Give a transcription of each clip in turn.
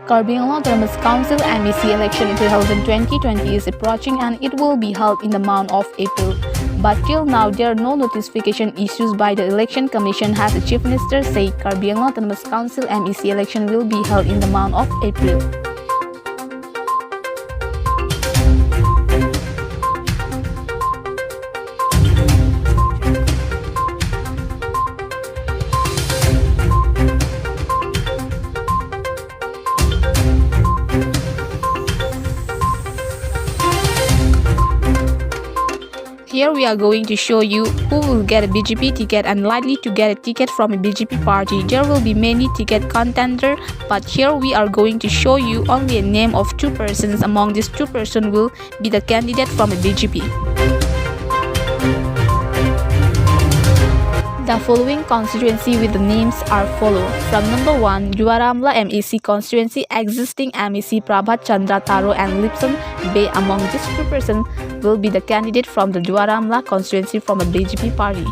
Karbi Anglong Autonomous Council MAC election in 2020 is approaching and it will be held in the month of April. But till now, there are no notification issued by the Election Commission, as the Chief Minister said Karbi Anglong Autonomous Council MAC election will be held in the month of April. Here we are going to show you who will get a BJP ticket and likely to get a ticket from a BJP party. There will be many ticket contenders, but here we are going to show you only a name of 2 persons. Among these 2 persons will be the candidate from a BJP. The following constituency with the names are follow. From number 1, Duar Amla MAC Constituency, existing MAC Prabhat, Chandra, Taro and Lipson Bay. Among these 2 persons will be the candidate from the Duar Amla constituency from a BJP party.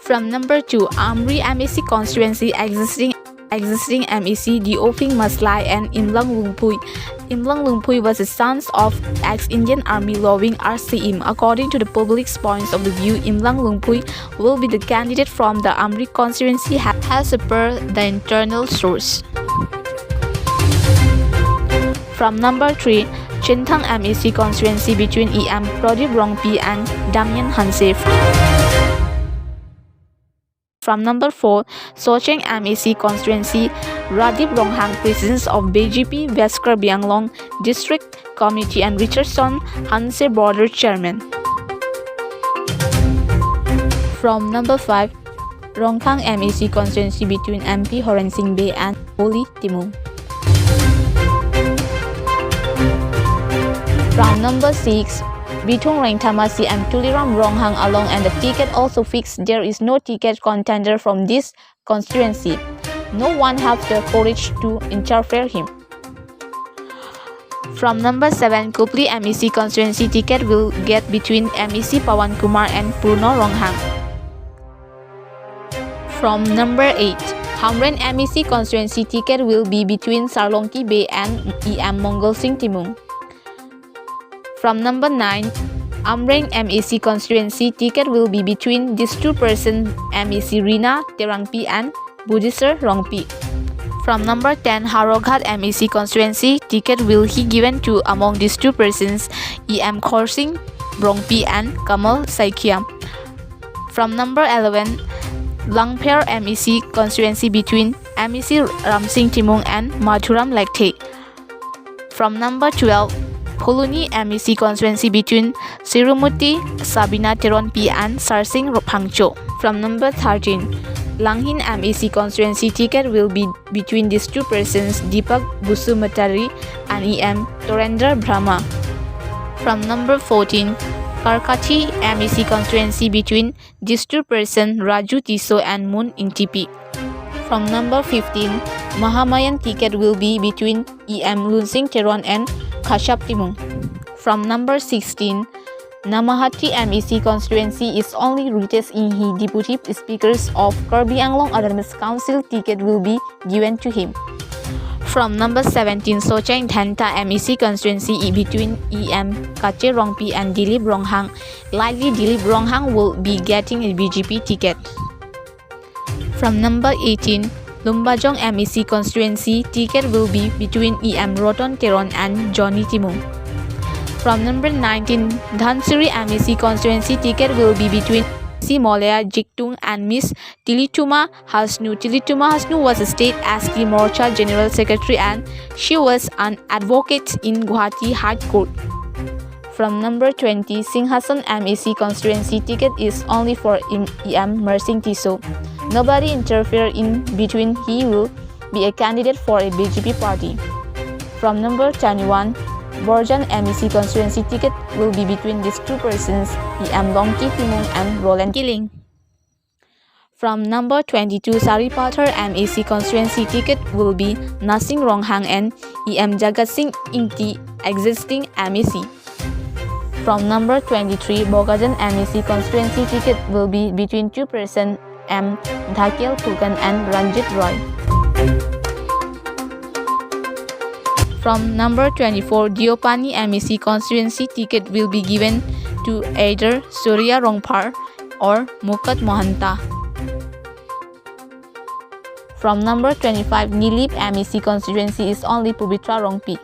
From number 2, Amri MAC Constituency, existing MAC the Uphing, Maslai and Imlang Lumphui. Imlang Lumphui was the son of ex-Indian Army Lovin Syiem. According to the public's points of view, Imlang Lumphui will be the candidate from the Amri constituency as per the internal source. From number 3, Chintang MAC Constituency between EM Pradip Rongpi and Damian Hanse. From number 4, Socheng MAC Constituency, Radip Ronghang, President of BJP West Karbi Anglong District Committee and Richardson Hanse Border Chairman. From number 5, Rongkhang MAC Constituency between MP Horan Singh Bay and Oli Timung. From number 6, Bitung Rengtamasi and Tuliram Ronghang along, and the ticket also fixed. There is no ticket contender from this constituency. No one has the courage to interfere him. From number 7, Kupli MAC Constituency ticket will get between MAC Pawan Kumar and Purno Ronghang. From number 8, Hamren MAC Constituency ticket will be between Sarlongki Bay and EM Mongol Singh Timung. From number 9, Amreng MAC Constituency ticket will be between these 2 persons, MAC Rina Terangpi and Budisar Rongpi. From number 10, Haroghat MAC Constituency ticket will be given to among these 2 persons, EM Khorsing Rongpi and Kamal Saikiam. From number 11, Langpher MAC Constituency between MAC Ramsing Timung and Madhuram Lekte. From number 12, Puluni MAC Constituency between Sirumuti Sabina Teronpi and Sarsing Pangcho. From number 13, Langhin MAC Constituency ticket will be between these 2 persons, Deepak Busumatari and EM Torendra Brahma. From number 14, Karkachi MAC Constituency between these 2 persons, Raju Tiso and Moon Intipi. From number 15, Mahamayan ticket will be between EM Lunsing Teron and Kashap Timung. From number 16, Namahati MAC Constituency is only retained in his deputy speakers of Karbi Anglong Autonomous Council ticket will be given to him. From number 17, Socheng Thanta MAC Constituency between EM Kache Rongpi and Dilip Ronghang. Likely Dilip Ronghang will be getting a BJP ticket. From number 18, Lumbajong MAC Constituency ticket will be between EM Roton Teron and Johnny Timung. From number 19, Dhansiri MAC Constituency ticket will be between C. Molea Jiktung and Miss Tilituma Hasnu. Tilituma Hasnu was a state ASCII Morcha General Secretary and she was an advocate in Guwahati High Court. From number 20, Singhasan MAC Constituency ticket is only for EM Mersing Tiso. Nobody interfere in between. He will be a candidate for a BJP party. From number 21, Borjan MAC Constituency ticket will be between these 2 persons, EM Longki Timung and Roland Killing. From number 22, Saripathar MAC Constituency ticket will be Nasing Ronghang and EM Jagat Singh Inti, existing MAC. From number 23, Bogajan MAC Constituency ticket will be between 2 persons, M. Dhakel Phukan and Ranjit Roy. From number 24, Diopani MEC constituency ticket will be given to either Surya Rongphar or Mukat Mohanta. From number 25, Nilip MEC constituency is only Pubitra Rongpi.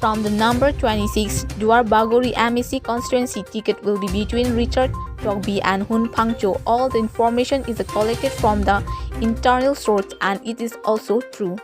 From the number 26, Duar Bagori MEC constituency ticket will be between Richard Togbi and Hun Pangcho. All the information is collected from the internal source and it is also true.